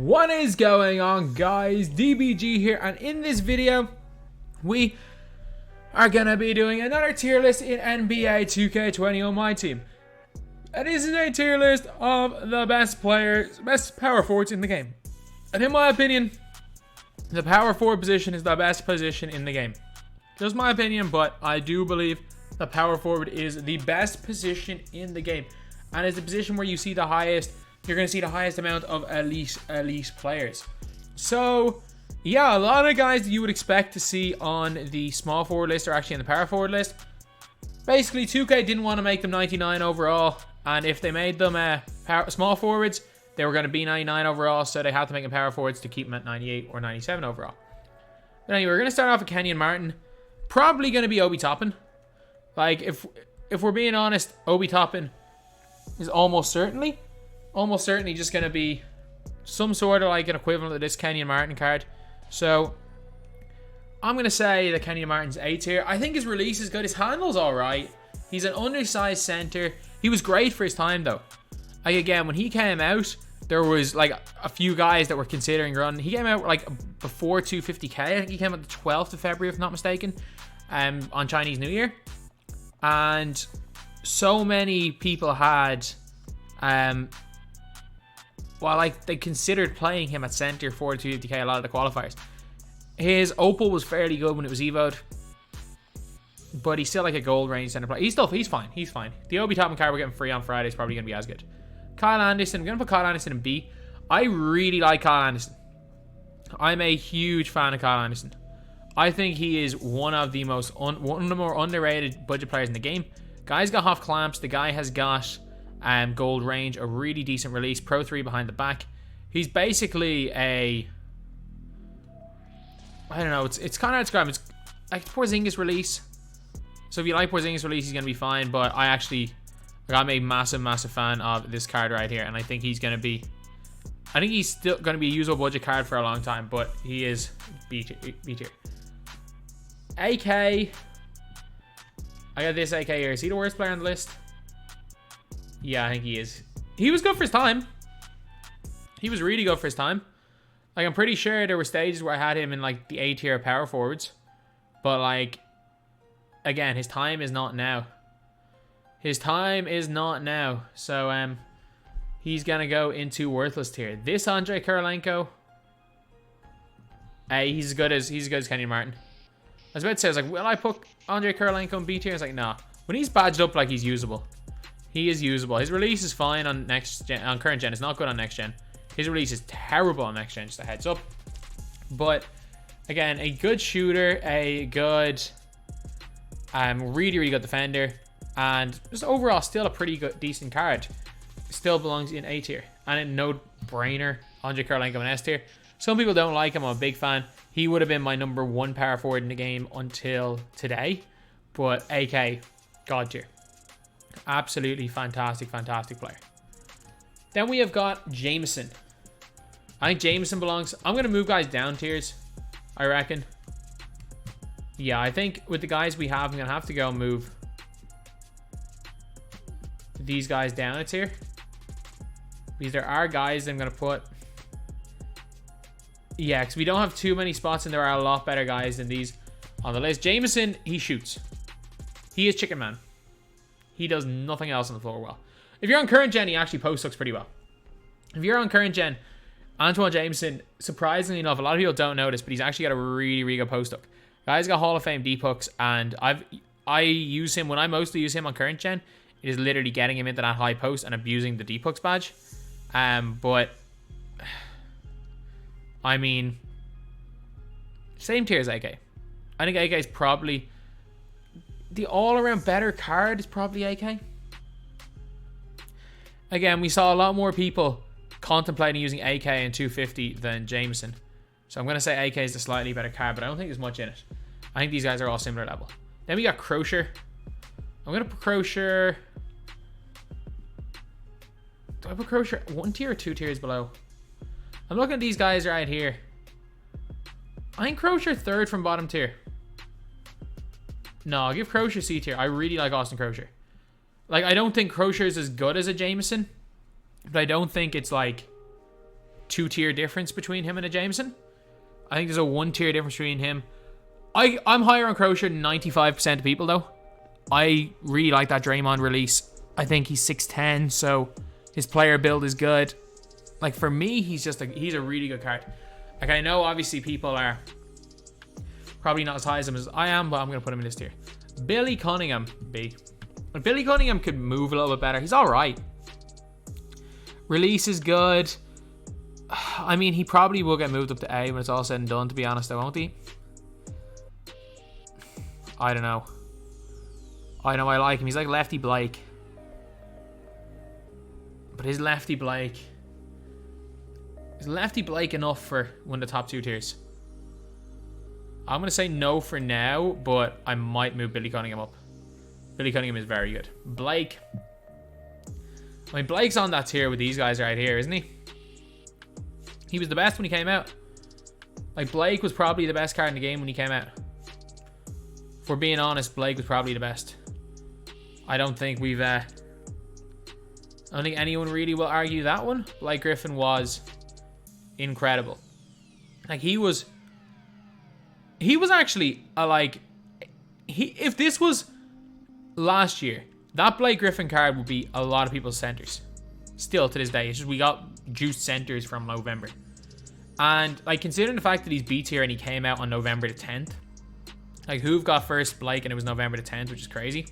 What is going on, guys? DBG here, and in this video we are gonna be doing another tier list in NBA 2K21 MyTEAM. And this is a tier list of the best players, best power forwards in the game. And in my opinion, the power forward position is the best position in the game. Just my opinion, but I do believe the power forward is the best position in the game, and it's the position where you see the highest. You're going to see the highest amount of elite players. So, yeah, a lot of guys that you would expect to see on the small forward list are actually in the power forward list. Basically, 2K didn't want to make them 99 overall, and if they made them small forwards, they were going to be 99 overall, so they had to make them power forwards to keep them at 98 or 97 overall. But anyway, we're going to start off with Kenyon Martin. Probably going to be Obi Toppin. Like, if we're being honest, Obi Toppin is almost certainly just going to be some sort of like an equivalent of this Kenyon Martin card. So I'm going to say that Kenyon Martin's A tier. I think his release is good. His handle's alright. He's an undersized center. He was great for his time though. Like, again, when he came out, there was like a few guys that were considering running. He came out like before 250k. I think he came out the 12th of February, if not mistaken, on Chinese New Year. And so many people had like they considered playing him at center for 250k, a lot of the qualifiers. His Opal was fairly good when it was evoed, but he's still like a gold range center player. He's fine. The Obi Toppin card we're getting free on Friday is probably going to be as good. Kyle Anderson, I'm going to put Kyle Anderson in B. I really like Kyle Anderson. I'm a huge fan of Kyle Anderson. I think he is one of the more underrated budget players in the game. Guy's got half clamps. The guy has got gold range, a really decent release, Pro 3 behind the back. He's basically I don't know, it's kind of hard to describe. It's like Porzingis release. So if you like Porzingis release, he's going to be fine. But I'm a massive fan of this card right here, and I think he's still going to be a usable budget card for a long time, but he is B tier. AK, I got this AK here. Is he the worst player on the list? Yeah, I think he is. He was good for his time. He was really good for his time. Like, I'm pretty sure there were stages where I had him in like the A tier power forwards, but like, again, his time is not now. So he's gonna go into worthless tier. This Andre Kirilenko, he's as good as Kenyon Martin. I was about to say, I was like, will I put Andre Kirilenko in B tier? I was like, nah. When he's badged up, like, he's usable. He is usable. His release is fine on current gen. It's not good on next gen. His release is terrible on next gen, just a heads up. But again, a good shooter, a good, really good defender, and just overall still a pretty good, decent card. Still belongs in A tier, and a no-brainer. Andre Kirilenko in S tier. Some people don't like him. I'm a big fan. He would have been my number one power forward in the game until today, but AK, God tier. Absolutely fantastic player. Then we have got Jameson. I think Jameson belongs. I'm going to move guys down tiers, I reckon. Yeah, I think with the guys we have, I'm going to have to go move these guys down a tier, because there are guys I'm going to put. Yeah, because we don't have too many spots, and there are a lot better guys than these on the list. Jameson, he shoots. He is Chicken Man. He does nothing else on the floor well. If you're on current gen, he actually post-hooks pretty well. If you're on current gen, Antoine Jameson, surprisingly enough, a lot of people don't notice, but he's actually got a really good post-hook. Guy's got Hall of Fame deep hooks, and I use him, when I mostly use him on current gen, it is literally getting him into that high post and abusing the deep hooks badge. But I mean, same tier as AK. I think AK is probably the all-around better card. Is probably AK. Again, we saw a lot more people contemplating using AK in 250 than Jameson, so I'm going to say AK is the slightly better card, but I don't think there's much in it. I think these guys are all similar level. Then we got Crozier. I'm going to put Crozier. Do I put Crozier 1 tier or 2 tiers below? I'm looking at these guys right here. I think Crozier 3rd from bottom tier. No, I'll give Crozier C tier. I really like Austin Crozier. Like, I don't think Crozier is as good as a Jameson, but I don't think it's like 2-tier difference between him and a Jameson. I think there's a 1-tier difference between him. I'm higher on Crozier than 95% of people, though. I really like that Draymond release. I think he's 6'10", so his player build is good. Like, for me, he's a really good card. Like, I know, obviously, people are probably not as high as him as I am, but I'm going to put him in this tier. Billy Cunningham, B. But Billy Cunningham could move a little bit better. He's all right. Release is good. I mean, he probably will get moved up to A when it's all said and done, to be honest, though, won't he? I don't know. I know I like him. He's like Lefty Blake. But is Lefty Blake enough for one of the top 2 tiers? I'm going to say no for now, but I might move Billy Cunningham up. Billy Cunningham is very good. Blake. I mean, Blake's on that tier with these guys right here, isn't he? He was the best when he came out. Like, Blake was probably the best card in the game when he came out. If we're being honest, Blake was probably the best. I don't think anyone really will argue that one. Blake Griffin was incredible. Like, he was actually if this was last year, that Blake Griffin card would be a lot of people's centers. Still to this day. It's just we got juiced centers from November. And like, considering the fact that he's B tier and he came out on November the 10th. Like, Hoove got first Blake and it was November the 10th, which is crazy.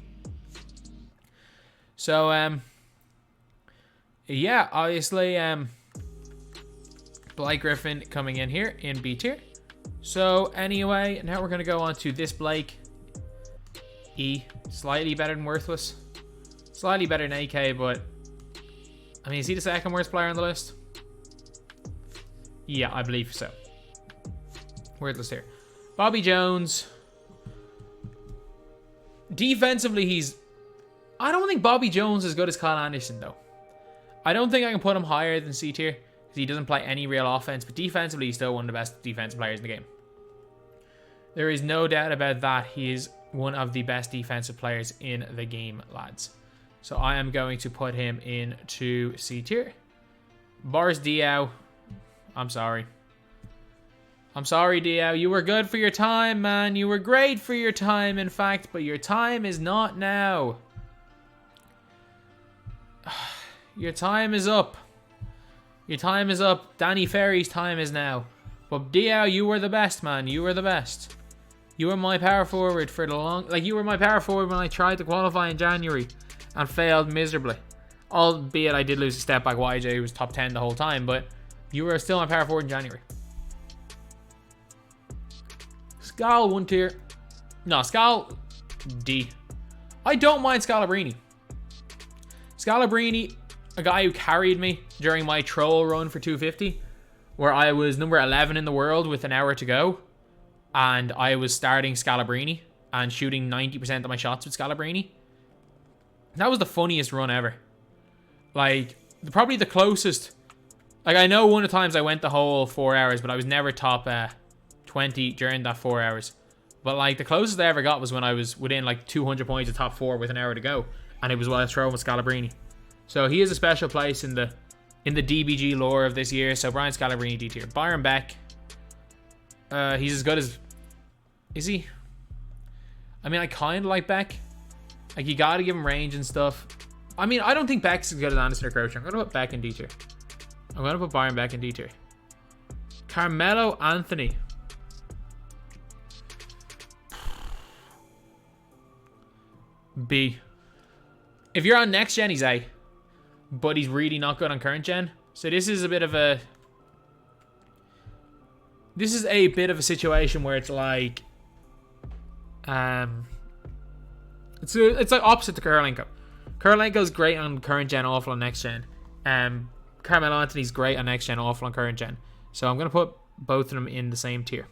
So yeah, obviously Blake Griffin coming in here in B tier. So anyway, now we're going to go on to this Blake. E. Slightly better than Worthless. Slightly better than AK, but I mean, is he the second worst player on the list? Yeah, I believe so. Worthless here. Bobby Jones. Defensively, I don't think Bobby Jones is as good as Kyle Anderson, though. I don't think I can put him higher than C tier because he doesn't play any real offense, but defensively, he's still one of the best defensive players in the game. There is no doubt about that. He is one of the best defensive players in the game, lads. So I am going to put him into C tier. Boris Diaw. I'm sorry. I'm sorry, Diaw. You were good for your time, man. You were great for your time, in fact, but your time is not now. Your time is up. Your time is up. Danny Ferry's time is now. But Diaw, you were the best, man. You were the best. You were my power forward for the long... Like, you were my power forward when I tried to qualify in January and failed miserably. Albeit I did lose a step back YJ, who was top 10 the whole time, but you were still my power forward in January. Skal, 1 tier. No, Skal, D. I don't mind Scalabrini. Scalabrini, a guy who carried me during my troll run for 250, where I was number 11 in the world with an hour to go. And I was starting Scalabrini and shooting 90% of my shots with Scalabrini. That was the funniest run ever. Like, probably the closest. Like, I know one of the times I went the whole 4 hours, but I was never top 20 during that 4 hours. But, like, the closest I ever got was when I was within, like, 200 points of top 4 with an hour to go. And it was while I was throwing with Scalabrini. So, he is a special place in the DBG lore of this year. So, Brian Scalabrini, D tier. Byron Beck. He's as good as... Is he? I mean, I kind of like Beck. Like, you got to give him range and stuff. I mean, I don't think Beck's as good as Anderson or Croucher. I'm going to put Beck in D tier. I'm going to put Byron Beck in D tier. Carmelo Anthony. B. If you're on next gen, he's A. But he's really not good on current gen. So this is a bit of a... This is a bit of a situation where it's like... It's like opposite to Kurolenko. Kurolenko's great on current gen, awful on next gen. Carmelo Anthony's great on next gen, awful on current gen. So I'm going to put both of them in the same tier.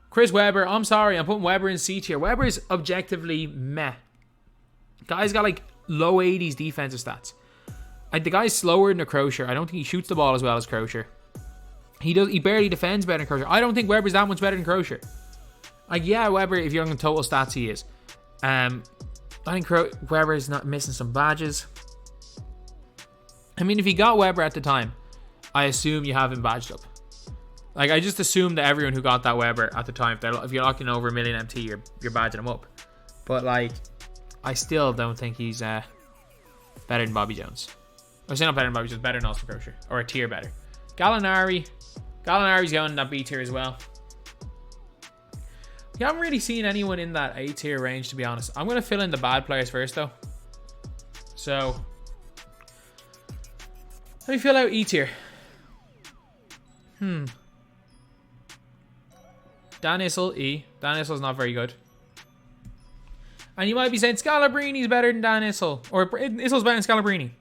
Chris Webber, I'm sorry, I'm putting Webber in C tier. Webber's objectively meh. Guy's got like low 80s defensive stats. Like, the guy's slower than a Crozier. I don't think he shoots the ball as well as Crozier. He barely defends better than Crozier. I don't think Webber's that much better than Crozier. Like, yeah, Webber, if you're on total stats, he is. I think Webber's not missing some badges. I mean, if he got Webber at the time, I assume you have him badged up. Like, I just assume that everyone who got that Weber at the time, if you're locking over a million MT, you're badging him up. But, like, I still don't think he's better than Bobby Jones. I say not better than Bobby Jones, better than Austin Crusher. Or a tier better. Gallinari's going in that B tier as well. We haven't really seen anyone in that A tier range, to be honest. I'm going to fill in the bad players first, though. So, let me fill out E tier. Dan Issel, E. Dan Issel's not very good. And you might be saying Scalabrini's better than Dan Issel. Or Issel's better than Scalabrine.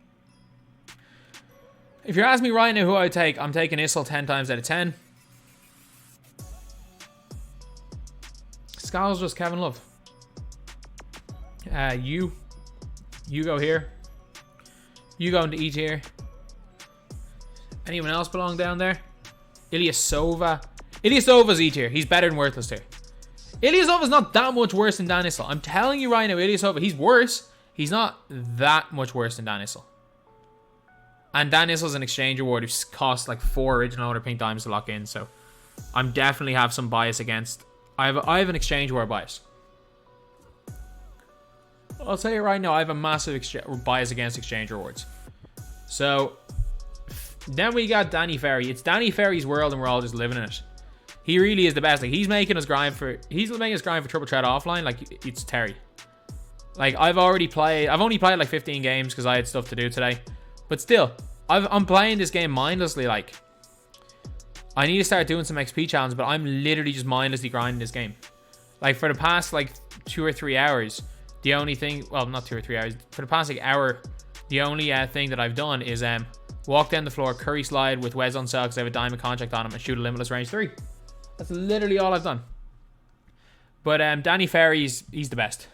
If you're asking me right now who I would take, I'm taking Issel 10 times out of 10. Scal's just Kevin Love. You go here. You go into E tier. Anyone else belong down there? Ilyasova. Ilyasova's E tier. He's better than Worthless tier. Ilyasova's not that much worse than Dan Issel. I'm telling you right now, Ilyasova, he's worse. He's not that much worse than Dan Issel. And Dan Issel's an exchange reward who costs like 4 original or pink diamonds to lock in. So I'm definitely have some bias against. I have an exchange reward bias. I'll tell you right now, I have a massive bias against exchange rewards. So then we got Danny Ferry. It's Danny Ferry's world and we're all just living in it. He really is the best. Like, he's making us grind for triple threat offline. Like, it's Terry. Like, I've only played like 15 games because I had stuff to do today. But still, I'm playing this game mindlessly. Like, I need to start doing some XP challenges, but I'm literally just mindlessly grinding this game. Like, for the past like 2 or 3 hours, the only thing, well, not 2 or 3 hours, for the past like hour, the only thing that I've done is walk down the floor, curry slide with Wes on sale because I have a diamond contract on him, and shoot a limitless range 3. That's literally all I've done. But Danny Ferry, he's the best.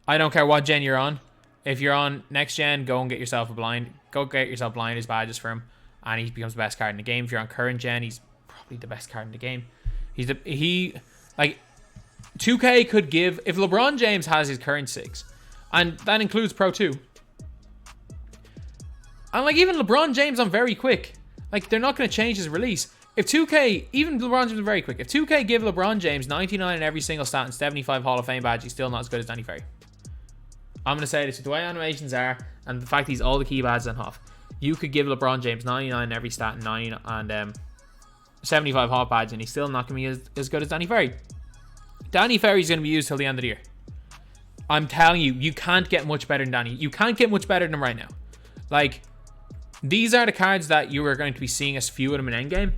I don't care what gen you're on. If you're on next gen, go and get yourself a blind. Go get yourself blinders badges for him, and he becomes the best card in the game. If you're on current gen, he's probably the best card in the game. Like 2K could give, if LeBron James has his current 6, and that includes Pro 2. And like even LeBron James on very quick, like they're not going to change his release. If 2K, even LeBron James is very quick. If 2K give LeBron James 99 in every single stat and 75 Hall of Fame badge, he's still not as good as Danny Ferry. I'm going to say this with the way animations are and the fact he's all the key badges and half. You could give LeBron James 99 in every stat and 75 hot badge and he's still not going to be as good as Danny Ferry. Danny Ferry's going to be used till the end of the year. I'm telling you, you can't get much better than Danny. You can't get much better than him right now. Like, these are the cards that you are going to be seeing us few of them in endgame.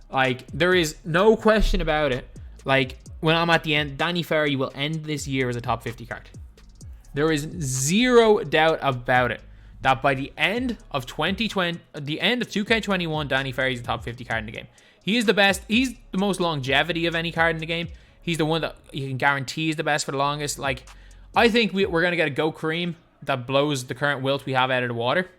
Like, there is no question about it. Like, when I'm at the end, Danny Ferry will end this year as a top 50 card. There is zero doubt about it that by the end of 2020, the end of 2K21, Danny Ferry is the top 50 card in the game. He is the best. He's the most longevity of any card in the game. He's the one that you can guarantee is the best for the longest. Like, I think we're going to get a Go Kareem that blows the current wilt we have out of the water.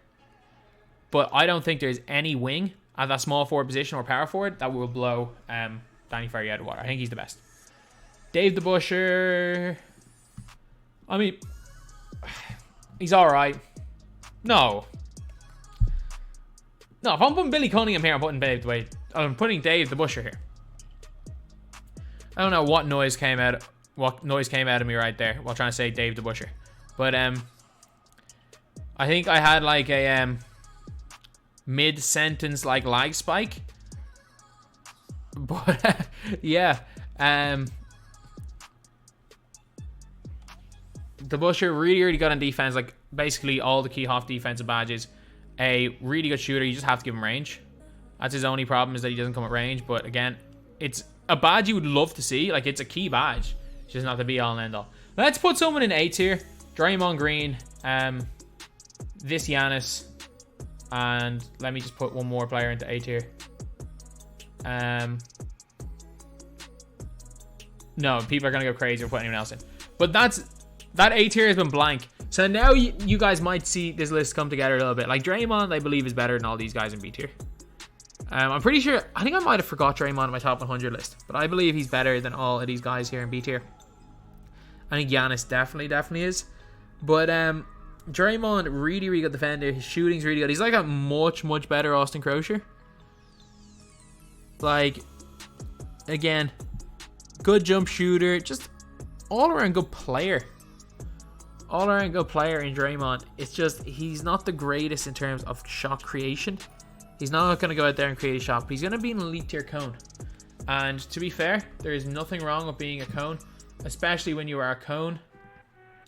But I don't think there's any wing at that small forward position or power forward that will blow Danny Ferry out of the water. I think he's the best. Dave the Busher. I mean, he's alright. No, if I'm putting Billy Cunningham here, I'm putting Dave the Busher here. I don't know what noise came out of me right there while trying to say Dave the Busher. But I think I had like a mid-sentence like lag spike. But yeah, the Busher really good on defense. Like basically all the key half defensive badges. A really good shooter. You just have to give him range. That's his only problem, is that he doesn't come at range. But again, it's a badge you would love to see. Like, it's a key badge. It's just not the be all and end all. Let's put someone in A tier. Draymond Green. This Giannis. And let me just put one more player into A tier. No, people are going to go crazy for putting anyone else in. But that A tier has been blank. So now you guys might see this list come together a little bit. Like, Draymond, I believe, is better than all these guys in B tier. I'm pretty sure, I think I might have forgot Draymond on my top 100 list. But I believe he's better than all of these guys here in B tier. I think Giannis definitely is. But Draymond, really good defender. His shooting's really good. He's like a much better Austin Crusher. Like, again, good jump shooter, just all around good player. All around good player in Draymond. It's just, he's not the greatest in terms of shot creation. He's not going to go out there and create a shot, but he's going to be an elite tier cone. And to be fair, there is nothing wrong with being a cone, especially when you are a cone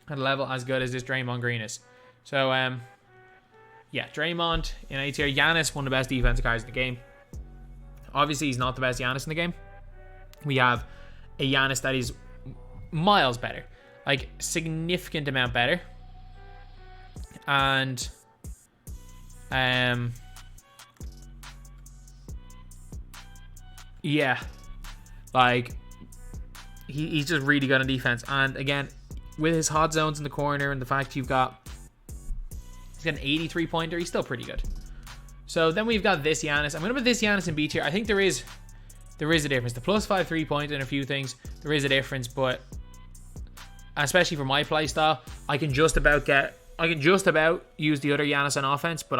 at a level as good as this Draymond Green is. So, yeah, Draymond in A tier. Giannis, one of the best defensive guys in the game. Obviously, he's not the best Giannis in the game. We have a Giannis that is miles better. Like, significant amount better. And, yeah, like, he's just really good on defense. And again, with his hot zones in the corner and the fact he's got an 83 pointer, he's still pretty good. So then we've got this Giannis. I'm going to put this Giannis in B tier. I think there is a difference. The +5 3-pointer and a few things, there is a difference, but especially for my play style, I can just about use the other Giannis on offense, but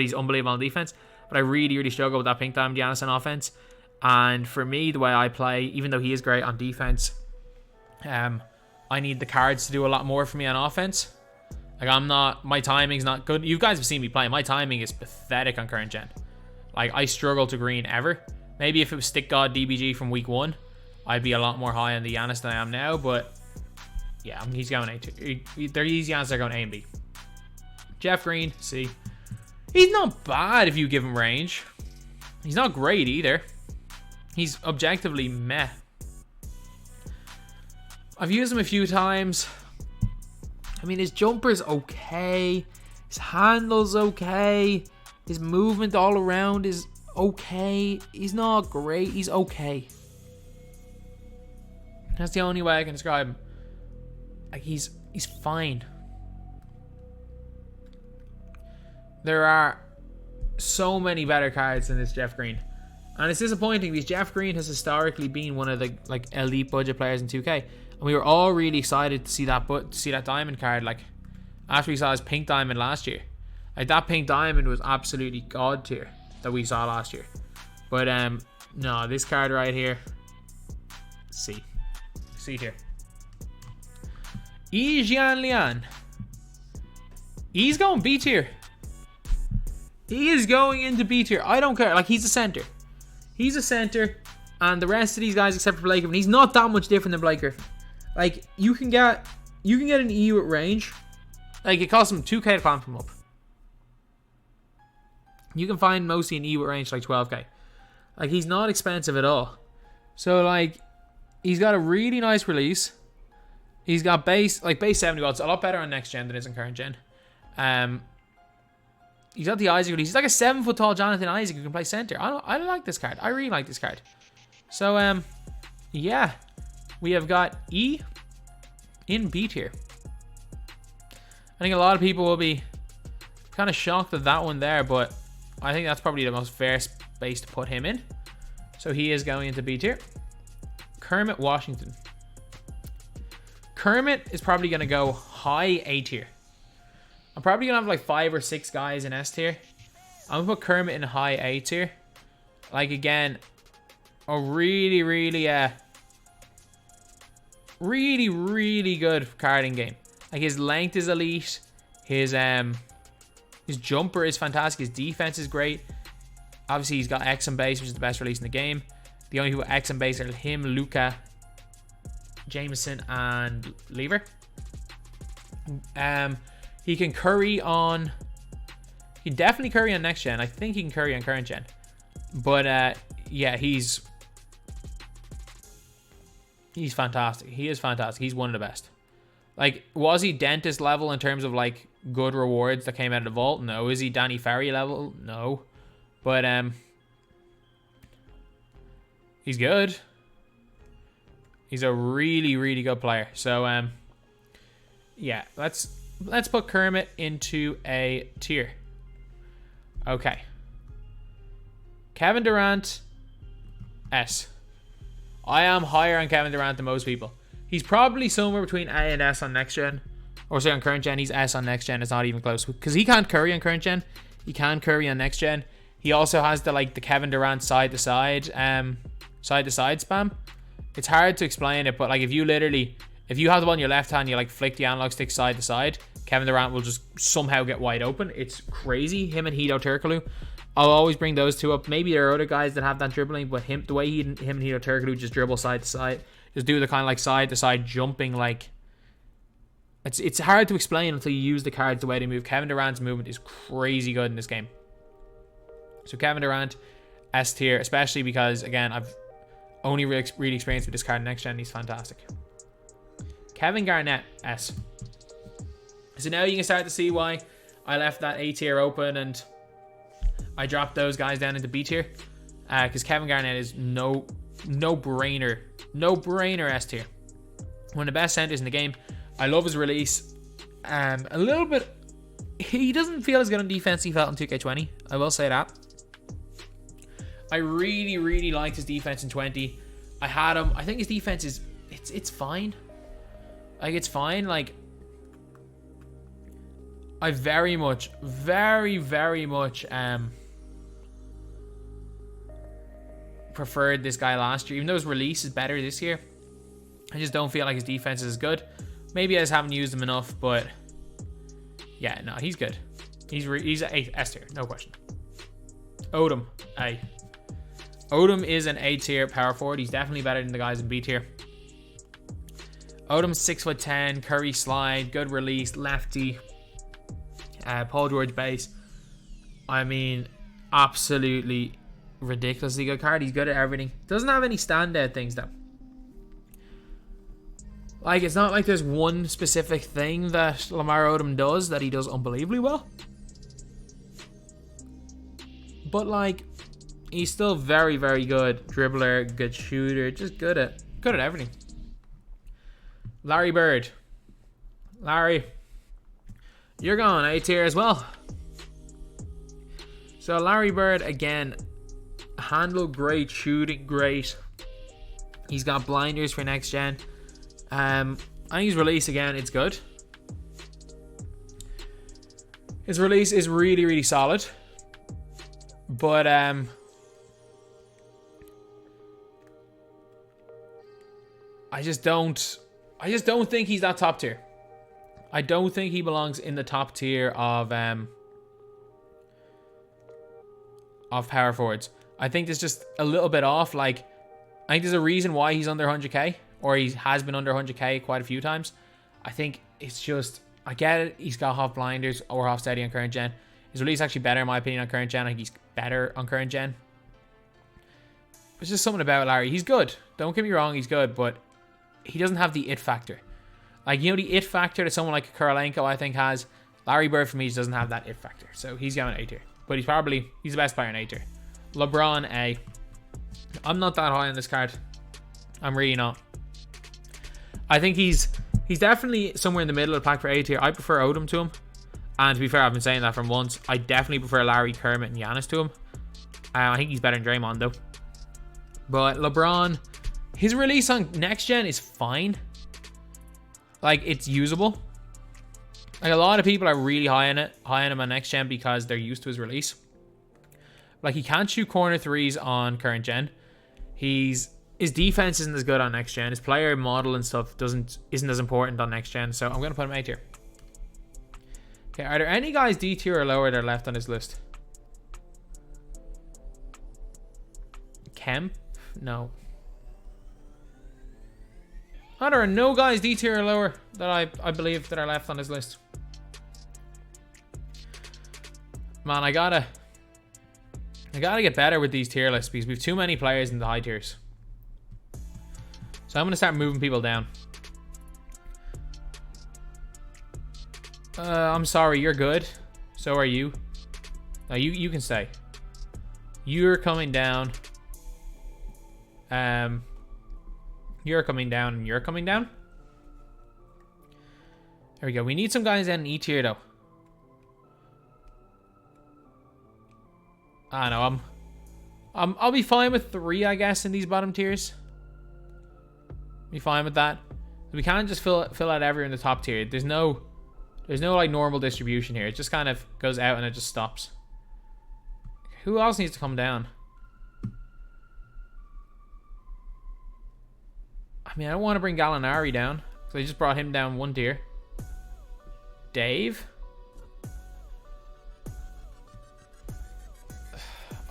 he's unbelievable on defense. But I really struggle with that pink diamond Giannis on offense. And for me, the way I play, even though he is great on defense, I need the cards to do a lot more for me on offense. Like, my timing's not good. You guys have seen me play. My timing is pathetic on current gen. Like, I struggle to green ever. Maybe if it was Stick God DBG from week 1, I'd be a lot more high on the Giannis than I am now. But yeah, he's going A tier. These Giannis are going A and B. Jeff Green, C. He's not bad if you give him range. He's not great either. He's objectively meh. I've used him a few times. I mean, his jumper's okay. His handle's okay. His movement all around is okay. He's not great. He's okay. That's the only way I can describe him. Like, he's fine. There are so many better cards than this Jeff Green. And it's disappointing because Jeff Green has historically been one of the elite budget players in 2K. And we were all really excited to see that diamond card, like, after we saw his pink diamond last year. Like, that pink diamond was absolutely god tier that we saw last year. But no, this card right here, C tier. Jian Lian. He's going B tier. He is going into B tier. I don't care. Like, he's a center. He's a center. And the rest of these guys, except for Blake Griffin, he's not that much different than Blake Griffin. Like, you can get an E with range. Like, it costs him 2K to pump him up. You can find mostly an E with range like 12K. Like, he's not expensive at all. So, like, he's got a really nice release. He's got base 70 watts. A lot better on next gen than it is on current gen. He's got the Isaac release. He's like a 7-foot tall Jonathan Isaac who can play center. I like this card. I really like this card. So, yeah. We have got E in B tier. I think a lot of people will be kind of shocked at that one there, but I think that's probably the most fair space to put him in. So he is going into B tier. Kermit Washington. Kermit is probably going to go high A tier. I'm probably going to have like 5 or 6 guys in S tier. I'm going to put Kermit in high A tier. Like, again, a really good carding game. Like, his length is elite. His jumper is fantastic. His defense is great. Obviously, he's got X and base, which is the best release in the game. The only people with X and base are him, Luka, Jameson, and Lever. He can curry on... He can definitely curry on next gen. I think he can curry on current gen. But, yeah, he's fantastic. He is fantastic. He's one of the best. Like, was he dentist level in terms of, like, good rewards that came out of the vault? No. Is he Danny Ferry level? No. But, he's good. He's a really good player. So, yeah, let's put Kermit into A tier. Okay. Kevin Durant, S. I am higher on Kevin Durant than most people. He's probably somewhere between A and S on next gen. Or say on current gen, he's S on next gen. It's not even close. Because he can't curry on current gen. He can curry on next gen. He also has the Kevin Durant side to side spam. It's hard to explain it, but like if you have the ball in your left hand, you like flick the analog stick side to side, Kevin Durant will just somehow get wide open. It's crazy. Him and Hito Turkoglu. I'll always bring those two up. Maybe there are other guys that have that dribbling, but the way him and Hito Turkoglu just dribble side to side, just do the kind of like side to side jumping, like it's hard to explain until you use the cards the way they move. Kevin Durant's movement is crazy good in this game. So Kevin Durant, S tier, especially because again I've only really experienced with this card in next gen. He's fantastic. Kevin Garnett, S. So now you can start to see why I left that A tier open and I dropped those guys down into B tier. Because Kevin Garnett is no brainer S tier. One of the best centers in the game. I love his release. A little bit, he doesn't feel as good on defense he felt in 2K20. I will say that. I really liked his defense in 20. I had him. I think his defense is it's fine. Like it's fine. Like I very much preferred this guy last year, even though his release is better this year. I just don't feel like his defense is as good. Maybe I just haven't used him enough, but yeah, no, he's good. He's a S tier, no question. Odom, A. Odom is an A tier power forward. He's definitely better than the guys in B tier. Odom's 6'10", Curry slide, good release, lefty. Paul George base. I mean, absolutely ridiculously good card. He's good at everything. Doesn't have any standout things though. Like, it's not like there's one specific thing that Lamar Odom does that he does unbelievably well. But like, he's still very good dribbler, good shooter, just good at everything. Larry Bird. Larry, you're going A tier as well. So Larry Bird, again, handle great, shooting great. He's got blinders for next gen. I think his release, again, it's good. His release is really solid. But I just don't think he's that top tier. I don't think he belongs in the top tier of power forwards. I think there's just a little bit off. Like, I think there's a reason why he's under 100k, or he has been under 100k quite a few times. I think it's just, I get it, he's got half blinders or half steady on current gen. His release is actually better in my opinion on current gen. I think he's better on current gen. There's just something about Larry. He's good. Don't get me wrong, he's good, but he doesn't have the it factor. Like, you know, the it factor that someone like Kirilenko, I think, has. Larry Bird, for me, just doesn't have that it factor. So he's going A tier. But he's the best player in A tier. LeBron, A. I'm not that high on this card. I'm really not. I think he's definitely somewhere in the middle of the pack for A tier. I prefer Odom to him. And to be fair, I've been saying that from once. I definitely prefer Larry, Kermit, and Giannis to him. I think he's better than Draymond, though. But LeBron, his release on next gen is fine. Like, it's usable. Like, a lot of people are really high on him on next gen because they're used to his release. Like, he can't shoot corner threes on current gen. His defense isn't as good on next gen. His player model and stuff isn't as important on next gen. So I'm gonna put him A tier. Okay, are there any guys D tier or lower that are left on this list? Kemp? No. Oh, there are no guys D tier or lower that I believe that are left on this list. Man, I gotta get better with these tier lists because we have too many players in the high tiers. So I'm gonna start moving people down. I'm sorry, you're good. So are you. No, you can stay. You're coming down. You're coming down and you're coming down. There we go. We need some guys in E tier though. I don't know. I'll be fine with 3, I guess, in these bottom tiers. Be fine with that. We can't just fill out everyone in the top tier. There's no like normal distribution here. It just kind of goes out and it just stops. Who else needs to come down? I mean, I don't want to bring Gallinari down, so I just brought him down 1 tier. Dave?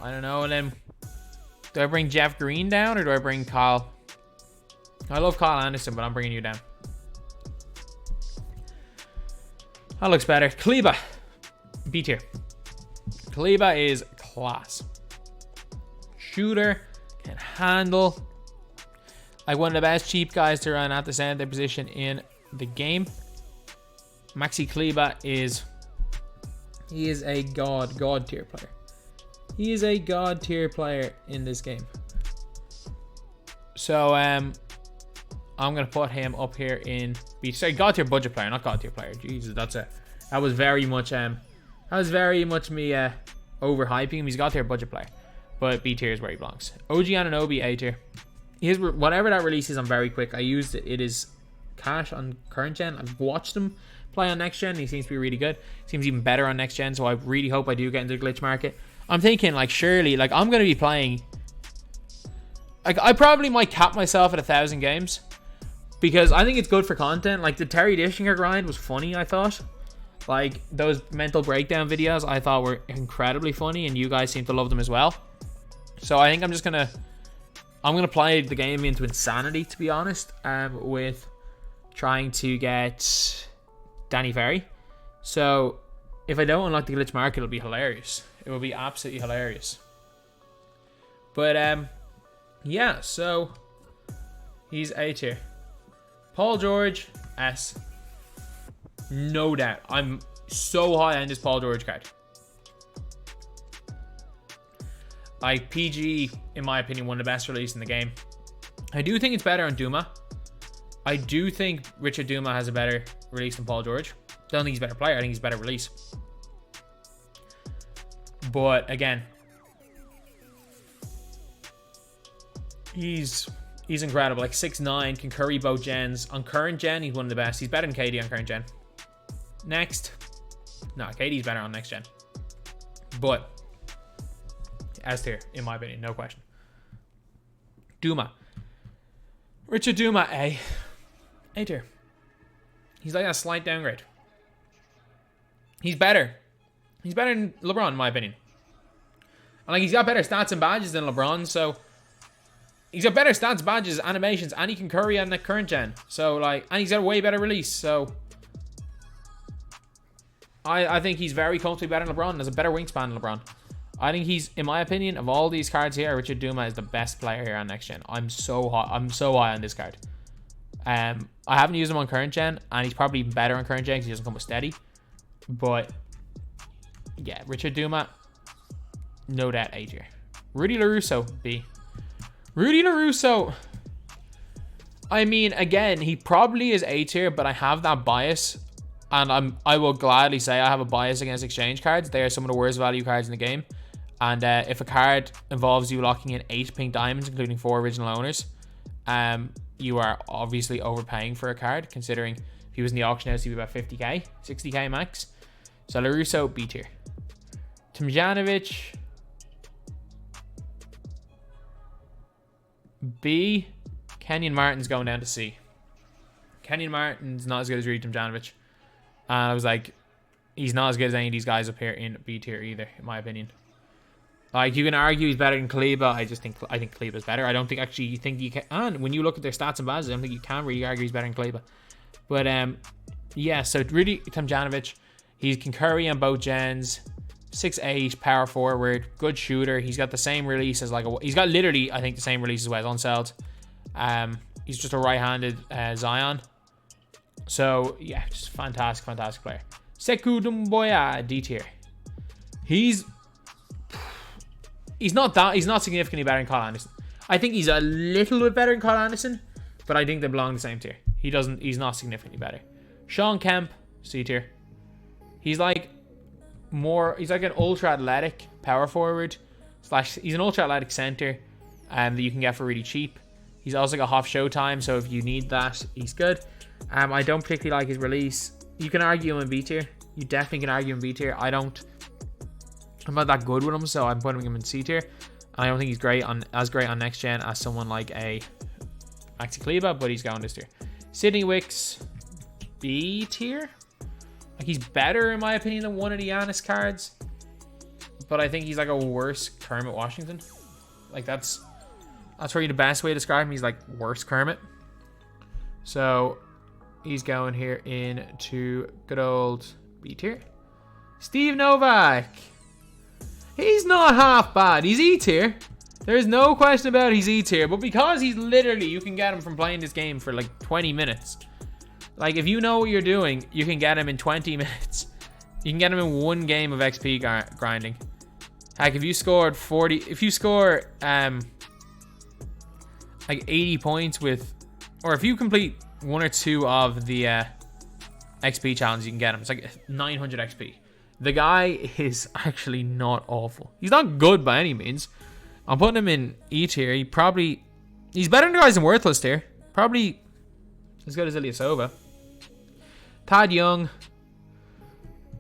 I don't know. And then, do I bring Jeff Green down, or do I bring Kyle? I love Kyle Anderson, but I'm bringing you down. That looks better. Kleba. B tier. Kleba is class. Shooter. Can handle. Like one of the best cheap guys to run at the center position in the game. Maxi Kleba is... He is a god tier player. He is a god tier player in this game. So, I'm going to put him up here in... Sorry, god tier budget player, not god tier player. Jesus, that was very much me overhyping him. He's god tier budget player. But B tier is where he belongs. OG Anunoby, A tier. Whatever that release is, I'm very quick. I used it. It is cash on current gen. I've watched him play on next gen. He seems to be really good. Seems even better on next gen. So I really hope I do get into the glitch market. I'm thinking, like, surely, like, I'm going to be playing... Like, I probably might cap myself at 1,000 games. Because I think it's good for content. Like, the Terry Dishinger grind was funny, I thought. Like, those mental breakdown videos I thought were incredibly funny. And you guys seem to love them as well. So I think I'm just going to... I'm going to play the game into insanity, to be honest. With trying to get Danny Ferry. So, if I don't unlock the glitch market, it'll be hilarious. It will be absolutely hilarious. But, yeah, so he's A tier. Paul George, S. No doubt. I'm so high on this Paul George card. Like, PG, in my opinion, one of the best releases in the game. I do think it's better on Duma. I do think Richard Duma has a better release than Paul George. Don't think he's a better player. I think he's a better release. But, again, he's incredible. Like, 6'9", can curry both gens. On current gen, he's one of the best. He's better than KD on current gen. Next. No, KD's better on next gen. But... S tier, in my opinion, no question. Duma. Richard Duma, A. A tier. He's like a slight downgrade. He's better. He's better than LeBron, in my opinion. And like, he's got better stats and badges than LeBron, so... He's got better stats, badges, animations, and he can curry on the current gen. So, like, and he's got a way better release, so... I think he's very comfortably better than LeBron. There's a better wingspan than LeBron. I think he's, in my opinion, of all these cards here, Richard Duma is the best player here on next gen. I'm so high on this card. I haven't used him on current gen, and he's probably even better on current gen because he doesn't come with steady. But yeah, Richard Duma, no doubt A tier. Rudy LaRusso, B. Rudy LaRusso, I mean, again, he probably is A tier, but I have that bias, and I will gladly say I have a bias against exchange cards. They are some of the worst value cards in the game. And if a card involves you locking in 8 pink diamonds, including 4 original owners, you are obviously overpaying for a card, considering if he was in the auction house, he'd be about 50k, 60k max. So LaRusso, B tier. Tomjanovic, B. Kenyon Martin's going down to C. Kenyon Martin's not as good as Rudy Tomjanovic. And I was like, he's not as good as any of these guys up here in B tier either, in my opinion. Like, you can argue he's better than Kleba. I think Kleba's better. I don't think actually you think you can. And when you look at their stats and badges, I don't think you can really argue he's better than Kleba. But yeah. So Rudy Tomjanovic, he can curry on both gens. 6'8", power forward, good shooter. He's got the same release as he's got literally I think the same release as Wes Unseld. He's just a right-handed Zion. So yeah, just fantastic player. Sekou Doumbouya, D tier. He's not significantly better than Kyle Anderson. I think he's a little bit better than Kyle Anderson, but I think they belong in the same tier. He's not significantly better. Sean Kemp, C tier. He's like an ultra athletic power forward / he's an ultra athletic center that you can get for really cheap. He's also got half showtime, so if you need that, he's good. I don't particularly like his release. You can argue him in B tier. You definitely can argue him in B tier. I don't I'm not that good with him, so I'm putting him in C tier. I don't think he's great on next gen as someone like a Maxi Kleba, but he's going this tier. Sidney Wicks, B tier. Like, he's better in my opinion than one of the Giannis cards, but I think he's like a worse Kermit Washington. Like, that's probably the best way to describe him. He's like worse Kermit. So he's going here into good old B tier. Steve Novak. He's not half bad. He's E tier. There's no question about it, he's E tier. But because he's literally, you can get him from playing this game for like 20 minutes. Like, if you know what you're doing, you can get him in 20 minutes. You can get him in one game of XP grinding. Heck, if you scored 40, if you score like 80 points with, or if you complete one or two of the XP challenges, you can get him. It's like 900 XP. The guy is actually not awful. He's not good by any means. I'm putting him in E tier. He's better than the guys in Worthless tier. Probably as good as Ilyasova. Thad Young.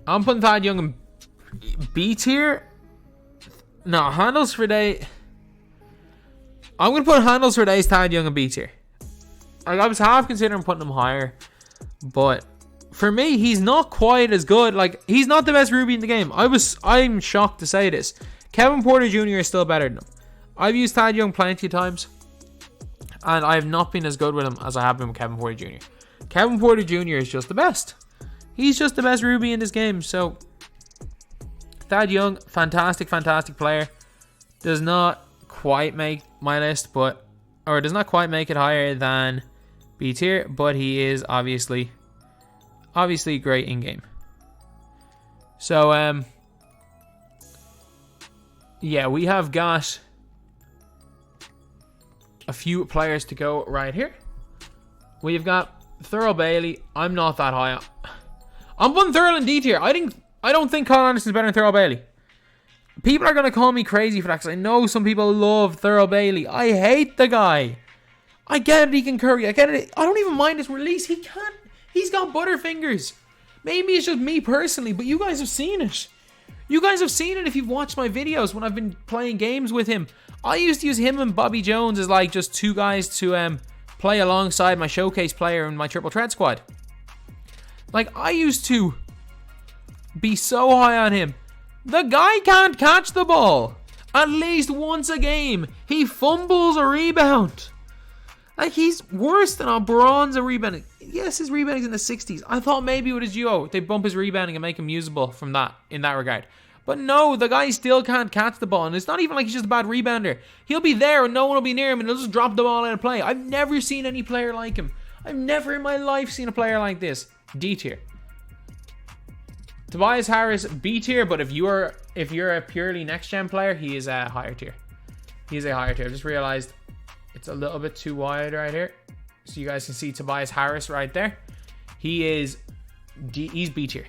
I'm putting Thad Young in B tier. No, handles for day. I'm going to put handles for days Thad Young in B tier. Like, I was half considering putting him higher, but for me, he's not quite as good. Like, he's not the best Ruby in the game. I'm shocked to say this. Kevin Porter Jr. is still better than him. I've used Thad Young plenty of times, and I have not been as good with him as I have been with Kevin Porter Jr. Kevin Porter Jr. is just the best. He's just the best Ruby in this game. So, Thad Young, fantastic player. Does not quite make my list, or does not quite make it higher than B tier, but he is obviously great in game. So yeah, we have got a few players to go right here. We've got Thurl Bailey. I'm not that high. I'm putting Thurl in D tier. I don't think Kyle Anderson's better than Thurl Bailey. People are going to call me crazy for that, because I know some people love Thurl Bailey. I hate the guy. I get it, he can curry. I get it. I don't even mind his release. He can't. He's got butterfingers. Maybe it's just me personally, but you guys have seen it. You guys have seen it if you've watched my videos when I've been playing games with him. I used to use him and Bobby Jones as like just two guys to play alongside my showcase player in my triple threat squad. Like, I used to be so high on him. The guy can't catch the ball. At least once a game, he fumbles a rebound. Like, he's worse than a bronze at rebounding. Yes, his rebounding's in the 60s. I thought maybe with his duo, they bump his rebounding and make him usable from that, in that regard. But no, the guy still can't catch the ball. And it's not even like he's just a bad rebounder. He'll be there and no one will be near him and he'll just drop the ball out of play. I've never seen any player like him. I've never in my life seen a player like this. D tier. Tobias Harris, B tier, but if you're a purely next gen player, he is a higher tier. He is a higher tier. I just realized it's a little bit too wide right here. So you guys can see Tobias Harris right there. He's B tier.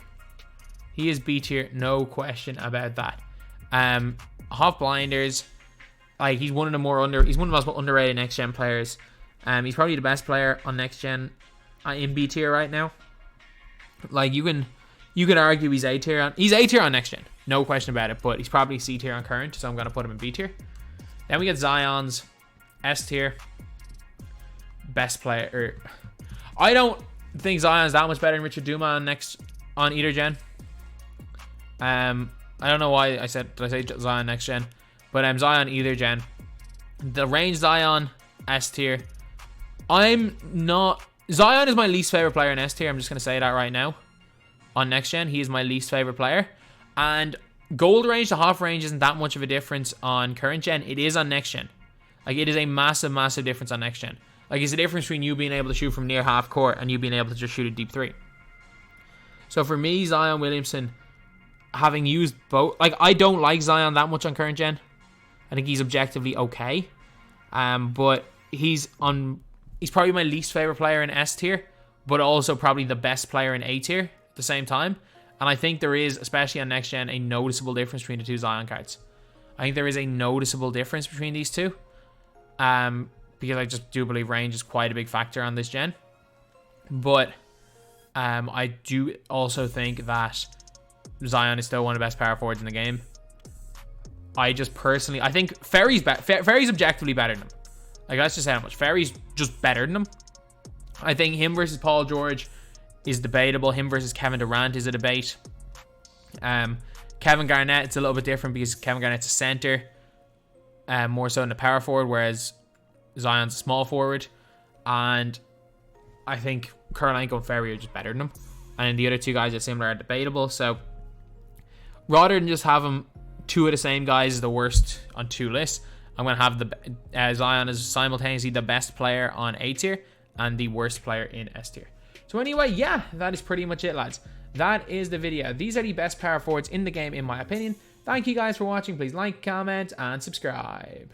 He is B tier, no question about that. Hot Blinders, like, he's one of the most underrated next gen players. He's probably the best player on next gen in B tier right now. Like, you could argue he's A tier he's A tier on next gen, no question about it, but he's probably C tier on current, so I'm gonna put him in B tier. Then we get Zion's S tier. Best player. I don't think Zion's that much better than Richard Duma on either gen. I don't know why did I say Zion next gen, but Zion either gen. The range Zion S tier. Zion is my least favorite player in S tier. I'm just gonna say that right now. On next gen, he is my least favorite player. And gold range to half range isn't that much of a difference on current gen. It is on next gen. Like, it is a massive difference on next gen. Like, it's the difference between you being able to shoot from near half court and you being able to just shoot a deep three. So for me, Zion Williamson, having used both, like, I don't like Zion that much on current gen. I think he's objectively okay. But he's probably my least favorite player in S tier, but also probably the best player in A tier at the same time. And I think there is, especially on next gen, a noticeable difference between the two Zion cards. I think there is a noticeable difference between these two. Because I just do believe range is quite a big factor on this gen. But I do also think that Zion is still one of the best power forwards in the game. I just personally, I think Ferry's objectively better than him. Like, let's just say how much. Ferry's just better than him. I think him versus Paul George is debatable. Him versus Kevin Durant is a debate. Kevin Garnett, it's a little bit different because Kevin Garnett's a center, more so in the power forward, whereas Zion's a small forward. And I think Kirilenko and Ferry are just better than him. And the other two guys are similar, are debatable. So rather than just having two of the same guys as the worst on two lists, I'm going to have the Zion as simultaneously the best player on A tier and the worst player in S tier. So anyway, yeah, that is pretty much it, lads. That is the video. These are the best power forwards in the game, in my opinion. Thank you guys for watching. Please like, comment, and subscribe.